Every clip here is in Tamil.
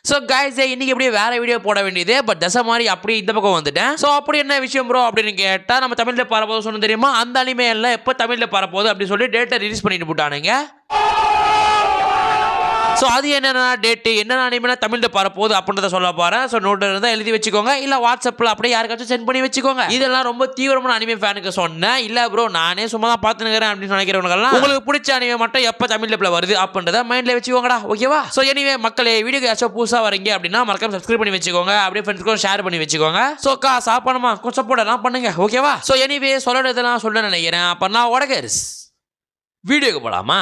ஸோ கைஸ் இன்னைக்கு எப்படியே வேற வீடியோ போட வேண்டியது பட் தசை மாதிரி அப்படியே இந்த பக்கம் வந்துட்டேன். ஸோ அப்படி என்ன விஷயம் ப்ரோ அப்படின்னு கேட்டால் நம்ம தமிழில் பரப்போது சொன்ன தெரியுமா, அந்த அனிமே எல்லாம் எப்போ தமிழில் பரப்போது அப்படின்னு சொல்லி டேட்டை ரிலீஸ் பண்ணிட்டு போட்டானுங்க. ஸோ அது என்னென்ன டேட்டு என்னென்ன அனிமே தமிழில் பரப்போகுது அப்படின்றத சொல்ல போகிறேன். ஸோ நோட்டு இருந்தால் எழுதி வச்சுக்கோங்க, இல்லை வாட்ஸ்அப்பில் அப்படியே யாருக்காச்சும் சென்ட் பண்ணி வச்சுக்கோங்க. இதெல்லாம் ரொம்ப தீவிரமான அனிமே ஃபேனுக்கு சொன்னேன். இல்லை ப்ரோ நானே சும்மா தான் பார்த்துனுக்கிறேன் அப்படின்னு நினைக்கிறவங்கலாம் உங்களுக்கு பிடிச்ச அனிமே மட்டும் எப்போ தமிழில் வருது அப்படின்றத மைண்டில் வச்சுக்கோங்கடா, ஓகேவா? ஸோ எனிவே மக்களே, வீடியோக்கு ஏதாச்சும் புதுசாக வரீங்க அப்படின்னா மறக்காம சப்ஸ்கிரைப் பண்ணி வச்சுக்கோங்க, அப்படியே ஃப்ரெண்ட்ஸ்க்கும் ஷேர் பண்ணி வச்சுக்கோங்க. ஸோ சாப்பாடுமா கொஞ்சம் சப்போர்ட் பண்ணுங்க, ஓகேவா? ஸோ எனிவே சொல்லறதெல்லாம் சொல்ல நினைக்கிறேன். அப்போ நான் உடகர்ஸ் வீடியோக்கு போகலாமா?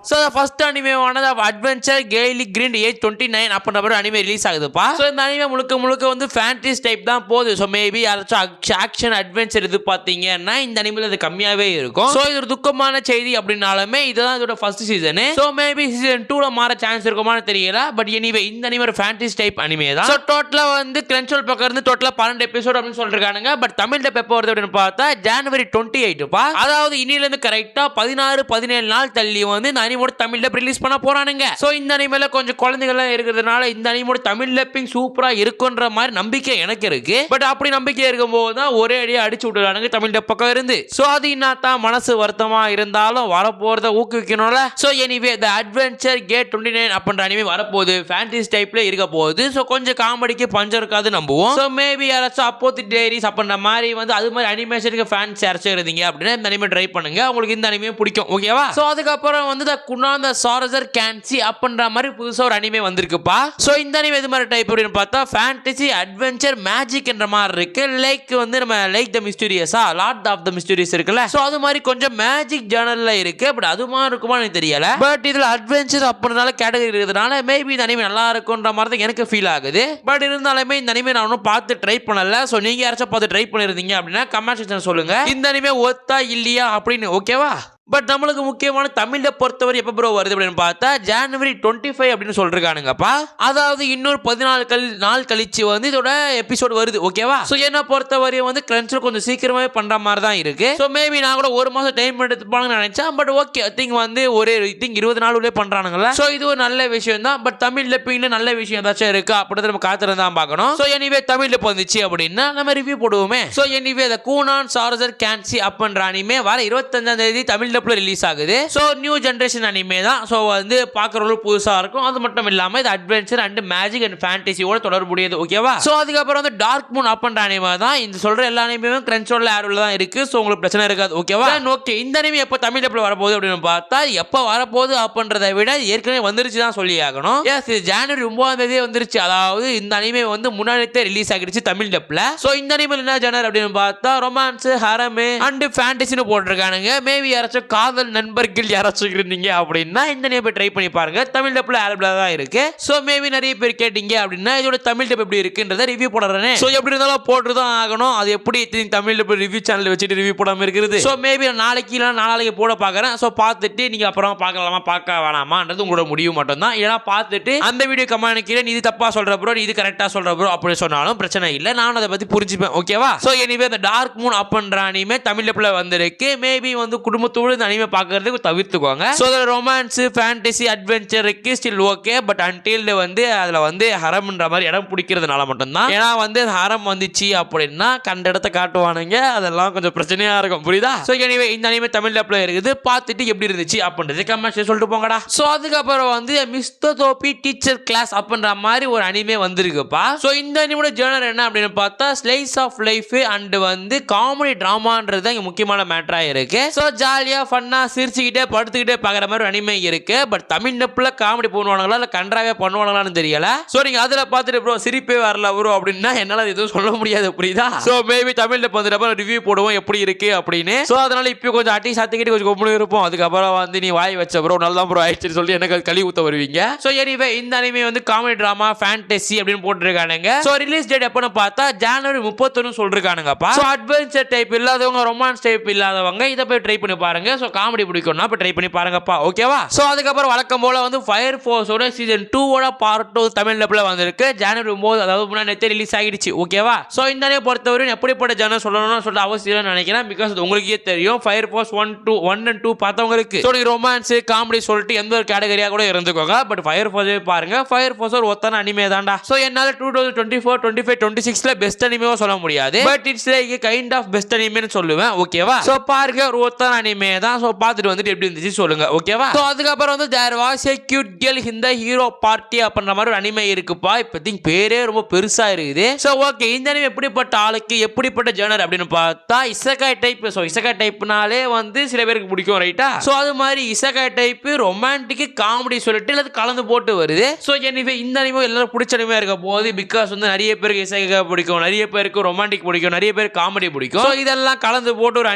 ஸோ ஃபர்ஸ்ட் அனிமேவானது அட்வென்ச்சர் கெய்லி கிரிண்ட் ஏஜ் 29 அப்படின்ற மாதிரி அனிமே ரிலீஸ் ஆகுதுப்பா. ஸோ இந்த அனிமே முழுக்க வந்து ஃபேண்டசி டைப் தான் போகுது. ஸோ மேபி யாராச்சும் ஆக்ஷன் அட்வென்ச்சர் இது பார்த்தீங்கன்னா இந்த அனிமேல அது கம்மியாகவே இருக்கும். ஸோ இது ஒரு துக்கமான செய்தி அப்படின்னாலுமே இதுதான் இதோட first season. So maybe season 2ல மாற சான்ஸ் இருக்குமான்னு தெரியல. பட் எனிவே இந்த அனிமே ஒரு ஃபேண்டசி டைப் அனிமே தான். ஸோ டோட்டலாக வந்து கிரன்ச்ரோல் பக்கம் இருந்து டோட்டலாக 12 எபிசோட் அப்படின்னு சொல்லிருக்கானுங்க. பட் தமிழில் எப்போ வருது அப்படின்னு பார்த்தா ஜனவரி 28பா. அதாவது இன்னிலேருந்து கரெக்டாக 16-17 நாள் தள்ளி வந்து இந்த அனிமோட தமிழ்ல ரிலீஸ் பண்ண போறானுங்க. சோ இந்த அனிமேல கொஞ்சம் குழந்தைகள் இருக்கிறதுனால இந்த அனிமோட தமிழ் டப்பிங் சூப்பரா இருக்குன்ற மாதிரி நம்பிக்கை எனக்கு இருக்கு. பட் அப்படி நம்பிக்கை இருக்கும்போது தான் ஒரே அடியா அடிச்சு விட்டுறானுங்க தமிழ் டப் பக்கம் இருந்து. சோ அது இன்னதான் மனசு வருத்தமா இருந்தாலும் வரப்போறத ஊக்குவிக்கணும்ல. சோ எனிவே தி அட்வென்ச்சர் கேட் 29 அப்படின்ற அனிமே வரப்போகுது. ஃபேண்டசி டைப்ல இருக்க போகுது. சோ கொஞ்சம் காமெடிக்கு பஞ்சம் இருக்காது நம்புவோம். சோ மேபி யாராச்சும் அப்போத்தி டைரிஸ் அப்படின்ற மாதிரி வந்து அது மாதிரி அனிமேஷனுக்கு ஃபேன்ஸ் யாராச்சும் இருந்தீங்க அப்படின்னா இந்த அனிமே ட்ரை பண்ணுங்க, உங்களுக்கு இந்த அனிமே பிடிக்கும், ஓகேவா? சோ அதுக்கப்புறம் வந்து குணாந்த சாரசர் கேன்சி அப்படின்ற மாதிரி புதுசா ஒரு அனிமே வந்திருக்குப்பா. சோ இந்த அனிமே எது மாதிரி டைப் அப்படின்னு பார்த்தா ஃபேண்டசி அட்வென்ச்சர் மேஜிக் என்ற மாதிரி இருக்கு. லைக் வந்து நம்ம லைக் த மிஸ்டீரியஸா லார்ட் ஆஃப் த மிஸ்டீரியஸ் இருக்குல்ல, சோ அது மாதிரி கொஞ்சம் மேஜிக் ஜர்னல்ல இருக்கு. பட் அது மாதிரி இருக்குமா எனக்கு தெரியல. பட் இதுல அட்வென்ச்சர் அப்படினால கேட்டகரி இருக்கிறதுனால மேபி இந்த அனிமே நல்லா இருக்குன்ற மாதிரி தான் எனக்கு ஃபீல் ஆகுது. பட் இருந்தாலுமே இந்த அனிமே நான் ஒன்றும் பார்த்து ட்ரை பண்ணல. சோ நீங்க யாராச்சும் பார்த்து ட்ரை பண்ணிருந்தீங்க அப்படின்னா கமெண்ட் செக்ஷன் சொல்லுங்க இந்த அனிமே ஒத்தா இல்லையா அப்படின்னு, ஓகேவா? பட் நம்மளுக்கு முக்கியமான தமிழை பொறுத்தவரை எப்போ ப்ரோ வருது அப்படின்னு பார்த்தா ஜனவரி 25 அப்படின்னு சொல்லிருக்கானுங்கப்பா. அதாவது இன்னொரு 14 நாள் கழிச்சு வந்து இதோட எபிசோட் வருது, ஓகேவா? ஸோ என்ன பொறுத்தவரையும் வந்து கிரன்ச்சில் கொஞ்சம் சீக்கிரமாவே பண்ற மாதிரி தான் இருக்கு. ஸோ மேபி நான் கூட ஒரு மாதம் டைம் எடுத்துப்பாங்கன்னு நினைச்சேன். பட் ஓகே திங்க் வந்து ஒரே 20 நாள் உள்ளே பண்றானுங்களா. ஸோ இது ஒரு நல்ல விஷயம் தான். பட் தமிழ்ல பின்ன நல்ல விஷயம் ஏதாச்சும் இருக்கா அப்படின்றத நம்ம காத்திருந்து தான் பார்க்கணும். ஸோ எனிவே தமிழ்ல வந்துச்சு அப்படின்னா நம்ம ரிவ்யூ போடுவோமே. ஸோ எனிவே த கூனான் சாரசர் கேன்சி அப்படின்ற அனிமே வர 25ஆம் தேதி தமிழ்ல ரிலீஸ் ஆகுது. சோ நியூ ஜெனரேஷன் அனிமே தான். சோ வந்து பார்க்கறவங்களுக்கு புதுசா இருக்கும். அது மட்டும் இல்லாம இது அட்வென்ச்சர் அண்ட் மேஜிக் அண்ட் ஃபேண்டசியோட தொடர்புடையது, ஓகேவா? சோ அதுக்கப்புறம் வந்து டார்க் மூன் அப்படின்ற அனிமே தான். இந்த சொல்ற எல்லா அனிமேவும் கிரன்ச்ரோல்ல ஆரோல தான் இருக்கு. சோ உங்களுக்கு பிரச்சனை இருக்காது, ஓகேவா? ஓகே இந்த அனிமே எப்ப தமிழ்ல வரப்போகுது அப்படின்னு பார்த்தா எப்ப வரப்போகுது அப்படின்றத விட ஏற்கனவே வந்துருச்சு தான் சொல்லி ஆகணும். எஸ் இது ஜனவரி 9ஆம் தேதி வந்துருச்சு. அதாவது இந்த அனிமே வந்து முன்னாடியே ரிலீஸ் ஆகிடுச்சு தமிழ் டப்ல. சோ இந்த அனிமே என்ன ஜனர் அப்படின்னு பார்த்தா ரொமான்ஸ் ஹரமே அண்ட் ஃபேண்டசின்னு போட்டிருக்கானுங்க. மேபி யாராச்சும் காதல் நண்பர்கள் யாராச்சும் இருந்தீங்க அப்படின்னா இந்த அனிமே ட்ரை பண்ணி பாருங்க. தமிழ் டப்ல ஆல்பம்ல தான் இருக்கு. சோ மேபி நிறைய பேர் கேட்டீங்க அப்படின்னா இதோட தமிழ் டப் எப்படி இருக்குன்றத ரிவ்யூ போடுறேன். சோ எப்படி இருந்தாலும் போட்டு தான் ஆகணும். அது எப்படி தமிழ் டப் ரிவ்யூ சேனல் வச்சுட்டு ரிவ்யூ போடாம இருக்குது. சோ மேபி நாளைக்கு இல்ல நாளைக்கு போட பாக்குறேன். சோ பார்த்துட்டு நீங்க அப்புறம் பார்க்கலாமா பார்க்க வேணாமான்றது உங்களோட முடிவு மட்டும் தான். ஏன்னா பார்த்துட்டு அந்த வீடியோ கமெண்ட் கீழே நீ இது தப்பா சொல்ற ப்ரோ நீ இது கரெக்டா சொல்ற ப்ரோ அப்படி சொன்னாலும் பிரச்சனை இல்லை, நான் அதை பத்தி புரிஞ்சுப்பேன், ஓகேவா? சோ எனிவே இந்த டார்க் மூன் அப்படின்ற அனிமே தமிழ் டப்ல வந்திருக்கு. மேபி வந்து குடும்பத்தோடு இந்த அனிமே பார்க்கறதுக்கு தவிர்த்துக்கோங்க. சோ அதுல ரொமான்ஸ் ஃபேண்டசி அட்வென்ச்சர் இருக்கு ஸ்டில் ஓகே. பட் அன்டில் வந்து அதுல வந்து ஹரம்ன்ற மாதிரி இடம் பிடிக்கிறதுனால மட்டும் தான். ஏன்னா வந்து ஹரம் வந்துச்சு அப்படின்னா கண்ட இடத்த காட்டுவானுங்க, அதெல்லாம் கொஞ்சம் பிரச்சனையா இருக்கும், புரியுதா? சோ எனிவே இந்த அனிமே தமிழ் டப்ல இருக்குது. பார்த்துட்டு எப்படி இருந்துச்சு அப்படின்றது கமெண்ட் சொல்லிட்டு போங்கடா. சோ அதுக்கப்புறம் வந்து மிஸ்டர் தோபி டீச்சர் கிளாஸ் அப்படின்ற மாதிரி ஒரு அனிமே வந்திருக்குப்பா. சோ இந்த அனிமோட ஜர்னர் என்ன அப்படின்னு பார்த்தா ஸ்லைஸ் ஆஃப் லைஃப் அண்ட் வந்து காமெடி டிராமான்றது தான் இங்க முக்கியமான மேட்டரா இருக்கு. சோ ஜாலியா ஃபன்னா சிரிச்சுக்கிட்டே படுத்துக்கிட்டே பார்க்குற மாதிரி அனிமே இருக்கு. பட் தமிழ் டப்ல காமெடி பண்ணுவானுங்களா இல்லை கன்றாவே பண்ணுவானுங்களான்னு தெரியல. ஸோ நீங்க அதில் பார்த்துட்டு ப்ரோ சிரிப்பே வரல ப்ரோ அப்படின்னா என்னால் எதுவும் சொல்ல முடியாது, புரியுதா? ஸோ மேபி தமிழ் டப் வந்துட்டு ரிவ்யூ போடுவோம் எப்படி இருக்கு அப்படின்னு. ஸோ அதனால இப்போ கொஞ்சம் அட்டி சாத்திக்கிட்டு கொஞ்சம் கொம்பு இருப்போம். அதுக்கப்புறம் வந்து நீ வாய் வச்ச ப்ரோ நல்லா ப்ரோ ஆயிடுச்சுன்னு சொல்லி எனக்கு கழி ஊற்ற வருவீங்க. ஸோ எனிவே இந்த அனிமே வந்து காமெடி டிராமா ஃபேண்டசி அப்படின்னு போட்டுருக்கானுங்க. ஸோ ரிலீஸ் டேட் எப்போன்னு பார்த்தா ஜனவரி 31 சொல்லிருக்கானுங்கப்பா. ஸோ அட்வென்ச்சர் டைப் இல்லாதவங்க ரொமான்ஸ் டைப் இல்லாதவங்க இதை போய் ட்ரை பண்ணி பாருங்க. ஸோ காமெடி பிடிக்கும்னா இப்போ ட்ரை பண்ணி பாருங்கப்பா ஓகேவா. ஸோ அதுக்கப்புறம் வழக்கம் போல வந்து ஃபயர் ஃபோர்ஸோட சீசன் 2 பார்ட் 2 தமிழ் டப்ல வந்திருக்கு. ஜனவரி 9 அதாவது முன்னாடி நேற்று ரிலீஸ் ஆகிடுச்சு ஓகேவா. ஸோ இந்த அணியை பொறுத்தவரையும் எப்படிப்பட்ட ஜனம் சொல்லணும்னு சொல்லிட்டு அவசியம் நினைக்கிறேன். பிகாஸ் உங்களுக்கே தெரியும் ஃபயர் ஃபோர்ஸ் 1 and 2 பார்த்தவங்களுக்கு ஸோ ரொமான்ஸ் காமெடி சொல்லிட்டு எந்த ஒரு கேட்டகரியா கூட இருந்துக்கோங்க. பட் ஃபயர் ஃபோர்ஸ் பாருங்க, ஃபயர் ஃபோர்ஸ் ஒரு ஒத்தன அனிமே தான்டா. ஸோ என்னால் 2024, 25, 26 பெஸ்ட் அனிமேவோ சொல்ல முடியாது. But it's like kind of best அனிமேன்னு சொல்லுவேன் ஓகேவா. ஸோ பாருங்க ஒரு ஒத்தன அனிமே தான். ஸோ பார்த்துட்டு வந்துட்டு எப்படி இருந்துச்சு சொல்லுங்க ஓகேவா. ஸோ அதுக்கப்புறம் வந்து there was a cute girl இந்த ஹீரோ பார்ட்டி அப்படின்ற மாதிரி ஒரு அனிமே இருக்குப்பா. இப்போதைக்கு பேரே ரொம்ப பெருசா இருக்குது. ஸோ ஓகே, இந்த அனிமே எப்படிப்பட்ட ஆளுக்கு எப்படிப்பட்ட ஜெனர் அப்படின்னு பார்த்தா இசகாய் டைப். ஸோ இசகாய் டைப்னாலே வந்து சில பேருக்கு பிடிக்கும் ரைட்டா. ஸோ அது மாதிரி இசகாய் டைப் ரொமான்டிக் காமெடி சொல்லிட்டு அது கலந்து போட்டு வருது. ஸோ எனிவே இந்த அனிமே எல்லாரும் பிடிச்ச அனிமே இருக்க போது. பிகாஸ் வந்து நிறைய பேருக்கு இசகாய் பிடிக்கும், நிறைய பேருக்கு ரொமான்டிக் பிடிக்கும், நிறைய பேருக்கு காமெடி பிடிக்கும். ஸோ இதெல்லாம் கலந்து போட்டு ஒரு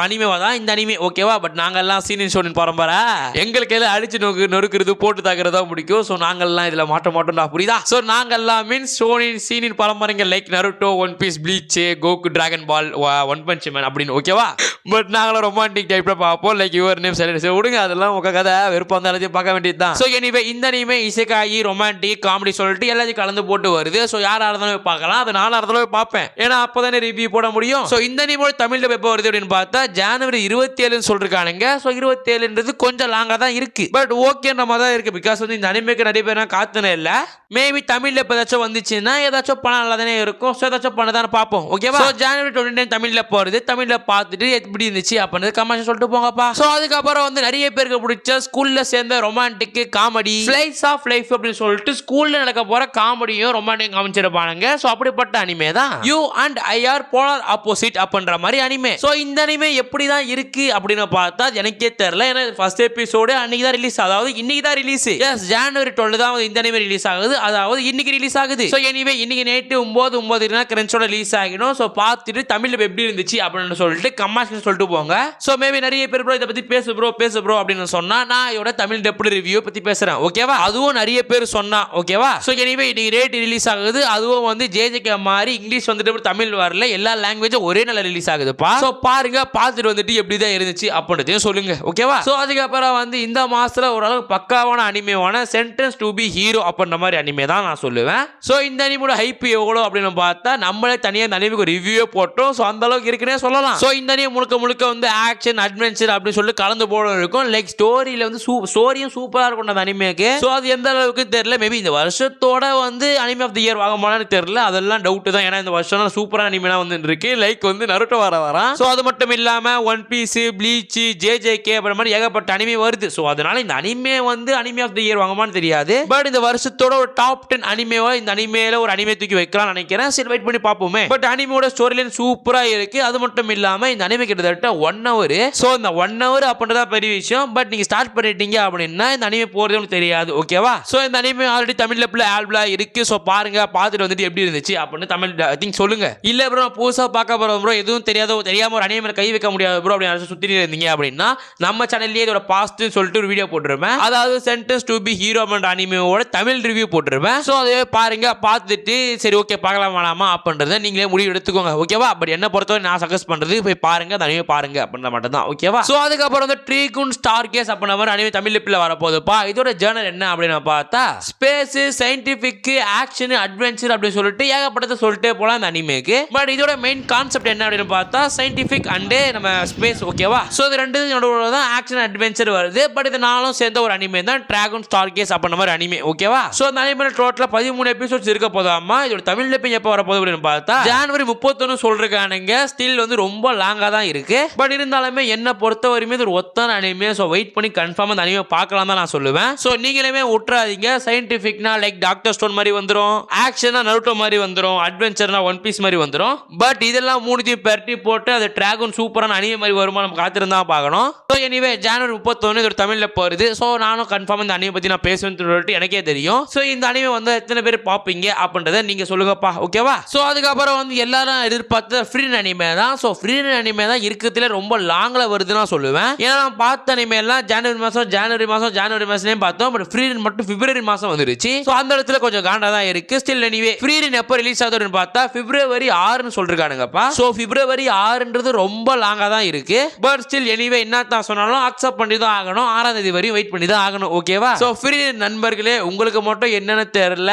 அனிமேவா தான் இந்த அனிமே ஓகேவா. பட் நாங்கெல்லாம் சீனியர் ஷோனின் பரம்பரை, எங்களுக்கு எல்லாம் அடிச்சு நொறுக்கிறது போட்டு தாக்குறதா பிடிக்கும். ஸோ நாங்கெல்லாம் இதுல மாட்ட மாட்டோம்டா புரியுதா. ஸோ நாங்கெல்லாம் மீன்ஸ் சீனியர் பரம்பரைங்க like Naruto, One Piece, Bleach, Goku, Dragon Ball, One Punch Man அப்படின்னு ஓகேவா. பட் நாங்களும் ரொமான்டிக் டைப்ல பார்ப்போம் லைக் யுவர் நேம் சரி விடுங்க, அதெல்லாம் உங்க கதை வெறுப்பா அந்த எல்லாத்தையும் பார்க்க வேண்டியது தான். ஸோ எனிவே இந்த அனிமே இசைக்காயி ரொமான்டிக் காமெடி சொல்லிட்டு எல்லாத்தையும் கலந்து போட்டு வருது. ஸோ யாரா இருந்தாலும் பார்க்கலாம், அது நானா இருந்தாலும் பார்ப்பேன், ஏன்னா அப்பதானே ரிவ்யூ போட முடியும். ஸோ இந்த அனிமோட தமிழ்ல எப்போ வருது அப்படின்னு பார்த்தா ஜனவரி 27 சொல்லிருக்கானுங்க. ஸோ 27 கொஞ்சம் லாங்கா தான் இருக்கு. பட் ஓகேன்ற மாதிரி தான் இருக்கு. பிகாஸ் வந்து இந்த அனிமேக்கு நிறைய பேர் காத்துனே இல்லை. மேபி தமிழ்ல இப்போ ஏதாச்சும் வந்துச்சுன்னா ஏதாச்சும் பணம் நல்லா தானே இருக்கும். ஸோ ஏதாச்சும் பண்ண தானே பார்ப்போம் ஓகேவா. ஸோ ஜனவரி 29 தமிழ்ல போறது. தமிழ்ல பார்த்துட்டு எப்படி இருந்துச்சு அப்படின்னு கமெண்ட் சொல்லிட்டு போங்கப்பா. ஸோ அதுக்கப்புறம் வந்து நிறைய பேருக்கு பிடிச்ச ஸ்கூல்ல சேர்ந்த romantic comedy slice of life அப்படின்னு சொல்லிட்டு ஸ்கூல்ல நடக்க போற காமெடியும் ரொமான்டிக் காமிச்சிருப்பானுங்க. ஸோ அப்படிப்பட்ட அனிமே தான் you and I are polar opposite அப்படின்ற மாதிரி அனிமே. ஸோ இந்த அனிமே எப்படி தான் இருக்கு அப்படின்னு பார்த்தா எனக்கே தெரியல. ஏன்னா ஃபர்ஸ்ட் எபிசோடு அன்னைக்கு தான் ரிலீஸ், அதாவது இன்னைக்கு தான் ரிலீஸ். எஸ் ஜனவரி 12 தான் இந்த அனிமே ரிலீஸ் ஆகுது, அதாவது இன்னைக்கு ரிலீஸ் ஆகுது. ஸோ எனிவே இன்னைக்கு நைட்டு 9 கிரென்ச்சோட ரிலீஸ் ஆகிடும். ஸோ பார்த்துட்டு தமிழ்ல எப்படி இருந்துச்சு அப்படின்னு சொல்லிட்டு கமெண்ட்ஸ் சொல்லிட்டு போங்க. ஸோ மேபி நிறைய பேர் ப்ரோ இதை பத்தி பேசு ப்ரோ அப்படின்னு சொன்னா நான் இதோட தமிழ் டெப்ட் ரிவ்யூ பத்தி பேசுறேன் ஓகேவா. அதுவும் நிறைய பேர் சொன்னா ஓகேவா. ஸோ எனிவே இன்னைக்கு ரேட் ரிலீஸ் ஆகுது. அதுவும் வந்து ஜேஜேகே மாதிரி இங்கிலீஷ் வந்துட்டு தமிழ் வரல, எல்லா லாங்குவேஜும் ஒரே நாள் ரிலீஸ் ஆகுதுப்பா. ஸோ பாருங்க, பார்த்துட்டு வந்துட்டு எப்படிதான் இருந்துச்சு அப்படின்றதையும் சொல்லுங்க ஓகேவா. ஸோ அதுக்கப்புறம் வந்து இந்த மாசத்துல ஓரளவு பக்காவான அனிமேவான சென்டென்ஸ் டு பி ஹீரோ அப்படின்ற மாதிரி அனிமே தான் நான் சொல்லுவேன். ஸோ இந்த அனிமோட ஹைப் எவ்வளோ அப்படின்னு பார்த்தா நம்மளே தனியாக இந்த அனிமைக்கு ரிவ்யூவே போட்டோம். ஸோ அந்த அளவுக்கு இருக்குன்னே சொல்லலாம். ஸோ இந்த அனிமே முழுக்க வந்து ஆக்ஷன் அட்வென்ச்சர் அப்படின்னு சொல்லி கலந்து போட இருக்கும். லைக் ஸ்டோரியில வந்து ஸ்டோரியும் சூப்பராக இருக்கும் அந்த அனிமேக்கு. ஸோ அது எந்த அளவுக்கு தெரியல. மேபி இந்த வருஷத்தோட வந்து அனிமே ஆஃப் தி இயர் வாங்கமானு தெரியல, அதெல்லாம் டவுட் தான். ஏன்னா இந்த வருஷம் சூப்பரான அனிமேலாம் வந்து இருக்கு. லைக் வந்து நருட்டோ வரான். ஸோ அது மட்டும் இல்லாம ஒன் பீஸ், ப்ளீச், ஜேஜேகே அப்படி மாதிரி ஏகப்பட்ட அனிமே வருது. ஸோ அதனால இந்த அனிமே வந்து அனிமே ஆஃப் தி இயர் வாங்கமான்னு தெரியாது. பட் இந்த வருஷத்தோட ஒரு டாப் 10 அனிமேவா இந்த அனிமேல ஒரு அனிமே தூக்கி வைக்கலாம்னு நினைக்கிறேன். சரி வெயிட் பண்ணி பார்ப்போமே. பட் அனிமேயோட ஸ்டோரி லைன் சூப்பரா இருக்கு. அது மட்டும் இல்லாம இந்த அனிமே கிட்டத்தட்ட 1 hour. ஸோ இந்த 1 hour அப்படின்றத பெரிய விஷயம். பட் நீங்க ஸ்டார்ட் பண்ணிட்டீங்க அப்படின்னா இந்த அனிமே போறது உங்களுக்கு தெரியாது ஓகேவா. ஸோ இந்த அனிமே ஆல்ரெடி தமிழ்ல ஆல்பலா இருக்கு. ஸோ பாருங்க, பார்த்துட்டு வந்துட்டு எப்படி இருந்துச்சு அப்படின்னு தமிழ் திங்க் சொல்லுங்க. இல்ல ப்ரோ புதுசா பார்க்க போறோம் ப்ரோ, எதுவும் தெரியாம ஒரு அனிமே கை வைக்க முடியாது ப்ரோ அப்படின்னு சுத்தி இருந்தீங்க அப்படின்னா நம்ம சேனல்லேயே இதோட பாஸ்ட் சொல்லிட்டு ஒரு வீடியோ போட்டுருப்பேன். அதாவது சென்டென்ஸ் டு பி ஹீரோ அனிமேவோட தமிழ் ரிவ்யூ போட்டுருப்பேன். ஸோ அதை பாருங்க, பார்த்துட்டு சரி ஓகே பார்க்கலாம் வேணாமா அப்படின்றத நீங்களே முடிவு எடுத்துக்கோங்க ஓகேவா. பட் என்ன பொறுத்தவரை நான் சஜஸ்ட் பண்றது போய் பாருங்க, தனியாக பாருங்க அப்படின்ற மட்டும் தான் ஓகேவா. ஸோ அதுக்கப்புறம் வந்து ட்ரீகுன் ஸ்டார் கேஸ் அப்படின்ற மாதிரி அனிமே தமிழ் லிப்பில் வரப்போகுதுப்பா. இதோட ஜேர்னல் என்ன அப்படின்னு பார்த்தா ஸ்பேஸ், சயின்டிபிக், ஆக்ஷன், அட்வென்ச்சர் அப்படின்னு சொல்லிட்டு ஏகப்பட்டதை சொல்லிட்டே போலாம் இந்த அனிமேக்கு. பட் இதோட மெயின் கான்செப்ட் என்ன அப்படின்னு பார்த்தா சயின்டிபிக் அண்ட் நம்ம ஸ்பேஸ் ஓகேவா. ஸோ இது ரெண்டு நடுவில் தான் ஆக்ஷன் அட்வென்ச்சர் வருது. பட் இது நாளும் சேர்ந்த ஒரு அனிமே தான் டிராகன் ஸ்டார் கேஸ் அப்படின்ற மாதிரி அனிமே ஓகேவா. ஸோ அந்த அனிமே டோட்டலா 13 எபிசோட்ஸ் இருக்க போதாமா. இதோட தமிழ் லிப்பிங் எப்போ வரப்போகுது அப்படின்னு பார்த்தா ஜனவரி 31 சொல்றானுங்க. ஸ்டில் வந்து ரொம்ப லாங்கா தான் இருக்கு. பட் இருந்தாலுமே என்ன பொறுத்த வரையுமே இது ஒரு ஒத்தான அனிமே. ஸோ வெயிட் பண்ணி கன்ஃபார்ம் அந்த அனிமே பார்க்கலாம் தான் நான் சொல்லுவேன். ஸோ நீங்களுமே விட்டுறாதீங்க. சயின்டிபிக்னா லைக் டாக்டர் ஸ்டோன் மாதிரி வந்துடும், ஆக்ஷனா நருட்டோ மாதிரி வந்துடும், அட்வென்ச்சர்னா ஒன் பீஸ் மாதிரி வந்துடும். பட் இதெல்லாம் மூணுத்தையும் பெரட்டி போட்டு அது டிராகன் சூப்பரான அனிமே மாதிரி வருமா நம்ம காத்திருந்தா பார்க்கணும். ஸோ எனிவே ஜனவரி 31 இதோட தமிழ்ல போகுது. ஸோ நானும் கன்ஃபார்ம் இந்த அனிமே பத்தி நான் பேசுவேன்னு சொல்லிட்டு எனக்கே தெரியும். ஸோ இந்த அனிமே வந்து எத்தனை பேர் பார்ப்பீங்க அப்படின்றத நீங்க சொல்லுங்கப்பா ஓகேவா. ஸோ அதுக்கப்புறம் வந்து எல்லாரும் எதிர்பார்த்த ஃப்ரீ அனிமே தான். ஸோ ஃப்ரீ அனிமே தான் இருக்கிறதுல ரொம்ப லாங்ல வருதுன்னு சொல்லுவேன். ஏன்னா நான் பார்த்த அனிமே எல்லாம் ஜனவரி மாசம் பார்த்தோம். பட் ஃப்ரீ ரன் மட்டும் பிப்ரவரி மாசம் வந்துருச்சு. சோ அந்த இடத்துல கொஞ்சம் காண்டா தான் இருக்கு. ஸ்டில் எனிவே ஃப்ரீ ரன் எப்ப ரிலீஸ் ஆகுதுன்னு பார்த்தா பிப்ரவரி 6ன்னு சொல்றானுங்கப்பா. சோ பிப்ரவரி 6ன்றது ரொம்ப லாங்கா தான் இருக்கு. பட் ஸ்டில் எனிவே என்னத்தான் சொன்னாலும் அக்செப்ட் பண்ணி தான் ஆகணும். 6ஆம் தேதி வரையும் வெயிட் பண்ணி தான் ஆகணும். ஓகேவா? சோ ஃப்ரீ நண்பர்களே, உங்களுக்கு மட்டும் என்னன்னு தெரியல,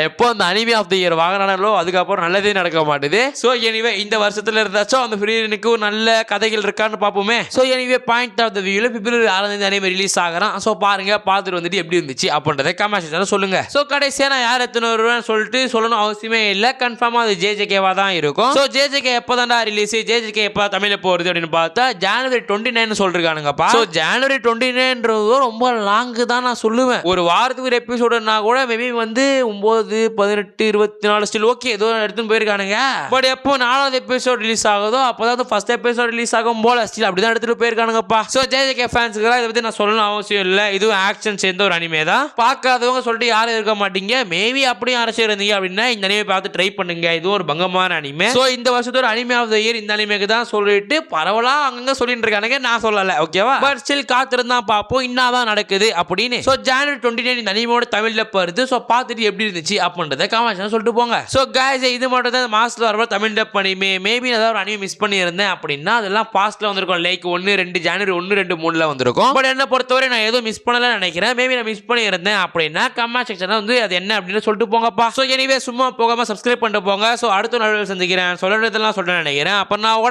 எப்போ அந்த அனிமே ஆஃப் தி இயர் வாங்கினாலோ அதுக்கப்புறம் நல்லதே நடக்க மாட்டுது. சோ எனிவே இந்த வருஷத்துல இருந்தாச்சும் அந்த ஃப்ரீ ரனுக்கு நல்ல கதைகள் இருக்கான்னு பாப்போமே. So anyway point of the வியூல பிப்ரவரி 6ஆம் தேதி அனிமே ரிலீஸ் ஆகறான். சோ பாருங்க, பார்த்துட்டு வந்துட்டு எப்படி இருந்துச்சு அப்படின்றத கமெண்ட் செக்ஷன்ல சொல்லுங்க. சோ கடைசியா நான் யார் எத்தனை வருவேன்னு சொல்லிட்டு சொல்லணும் அவசியமே இல்ல. கன்ஃபார்மா அது ஜேஜேகேவா தான் இருக்கும். சோ ஜேஜேகே எப்பதான்டா ரிலீஸ், ஜேஜேகே எப்ப தமிழ்ல போறது அப்படின்னு பார்த்தா ஜனவரி 29 சொல்றானுங்கப்பா. சோ ஜனவரி 29ன்றது ரொம்ப லாங் தான் நான் சொல்லுவேன். ஒரு வாரத்துக்கு ஒரு எபிசோடுனா கூட மேபி வந்து 9, 18, 24 ஸ்டில் ஓகே ஏதோ எடுத்துன்னு போயிருக்கானுங்க. பட் எப்போ 4வது எபிசோட் ரிலீஸ் ஆகுதோ அப்பதான் ஃபர்ஸ்ட் எபிசோட் ரிலீஸ் ஆகும் போல ஸ்டில் அப்படிதான் எடுத்துட்டு போயிருக்கானுங்கப்பா. சோ ஜேஜேகே ஃபேன்ஸ்க்கு இதை பத்தி நான் சொல்லணும் அவசியம் இல்ல. இதுவும் ஆக்ஷன் சேர்ந்த ஒரு அனிமே தான். பார்க்காதவங்க சொல்லிட்டு யாரும் இருக்க மாட்டீங்க. மேபி அப்படியும் அரசியல் இருந்தீங்க அப்படின்னா இந்த அனிமே பார்த்து ட்ரை பண்ணுங்க. இது ஒரு பங்கமான அனிமே. சோ இந்த வருஷத்தோட அனிமே ஆஃப் தி இயர் இந்த அனிமேக்கு தான் சொல்லிட்டு பரவலா அங்கங்க சொல்லிட்டு இருக்கானுங்க. நான் சொல்லல, ஓகேவா? பட் ஸ்டில் காத்திருந்தா பார்ப்போம் என்னதான் நடக்குது அப்படின்னு. சோ ஜனவரி 29 இந்த அனிமேயோட தமிழ்ல வருது. சோ பார்த்துட்டு எப்படி இருந்துச்சு அப்படின்றத கமெண்ட்ஸ்ல சொல்லிட்டு போங்க. சோ गाइस இது மட்டும் தான் மாசத்துல வர தமிழ் டப் அனிமே. மேபி ஏதாவது ஒரு அனிமே மிஸ் பண்ணி இருந்தேன் அப்படின்னா அதெல்லாம் பாஸ்ட்ல வந்திருக்கும். லைக் 1, 2 ஜனவரி 1, 2, 3ல வந்திருக்கும். பட் என்ன பொறுத்தவரை நான் ஏதோ மிஸ் பண்ணலன்னு நினைக்கிறேன். மேபி நான் மிஸ் பண்ணி இருந்தேன் அப்படின்னா கமெண்ட் செக்ஷன்ல வந்து அது என்ன அப்படின்னு சொல்லிட்டு போங்கப்பா. சோ எனிவே சும்மா போகாம சப்ஸ்கிரைப் பண்ணிட்டு போங்க. சோ அடுத்த நாள் சந்திக்கிறேன். சொல்றதெல்லாம் சொல்றேன் நினைக்கிறேன். அப்ப நான்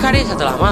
கடையை சத்தலாமா?